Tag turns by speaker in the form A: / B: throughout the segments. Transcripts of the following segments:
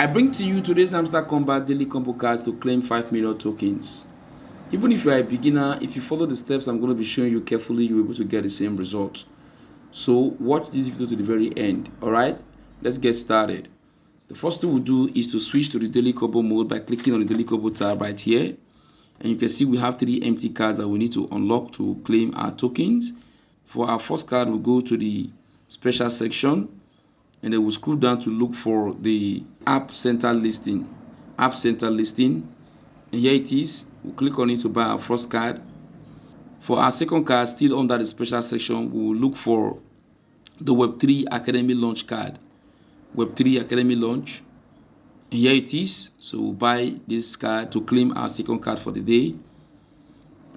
A: I bring to you today's Hamster Kombat daily combo cards to claim 5 million tokens. Even if you are a beginner, if you follow the steps I'm going to be showing you carefully, you're able to get the same result. So watch this video to the very end. Alright, let's get started. The first thing we'll do is to switch to the daily combo mode by clicking on the daily combo tab right here. And you can see we have 3 empty cards that we need to unlock to claim our tokens. For our first card, we'll go to the special section and then we'll scroll down to look for the app center listing. App center listing, and here it is. We'll click on it to buy our first card. For our second card, still under the special section, we'll look for the Web3 Academy launch card. Web3 Academy launch, and here it is. So we'll buy this card to claim our second card for the day.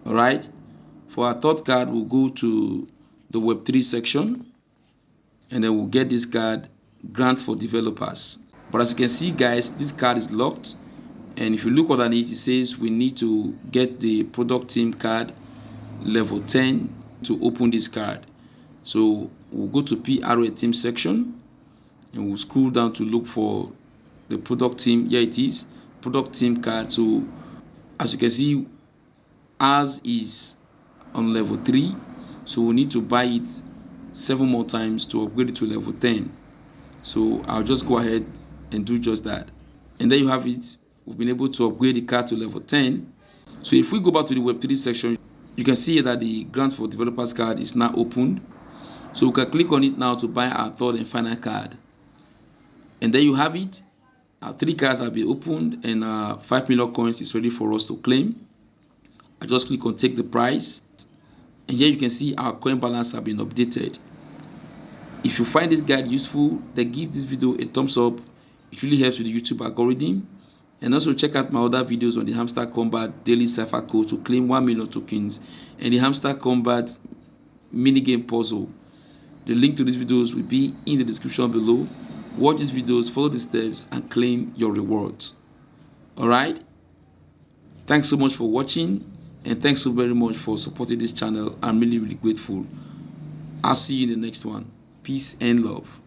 A: All right, for our third card, we'll go to the Web3 section and then we'll get this card, grant for developers. But as you can see guys, this card is locked, and if you look underneath, it says we need to get the product team card level 10 to open this card. So we'll go to PRA team section and we'll scroll down to look for the product team. Here it is, product team card. So as you can see, ours is on level 3, so we need to buy it 7 more times to upgrade it to level 10. So I'll just go ahead and do just that, and there you have it. We've been able to upgrade the card to level 10. So if we go back to the Web3 section, you can see that the grant for developers card is now opened. So we can click on it now to buy our third and final card, and there you have it. Our 3 cards have been opened and 5 million coins is ready for us to claim. I just click on take the price, and here you can see our coin balance have been updated. If you find this guide useful, then give this video a thumbs up. It really helps with the YouTube algorithm. And also check out my other videos on the Hamster Kombat daily cipher code to claim 1 million tokens and the Hamster Kombat minigame puzzle. The link to these videos will be in the description below. Watch these videos, follow the steps, and claim your rewards. Alright? Thanks so much for watching, and thanks so very much for supporting this channel. I'm really grateful. I'll see you in the next one. Peace and love.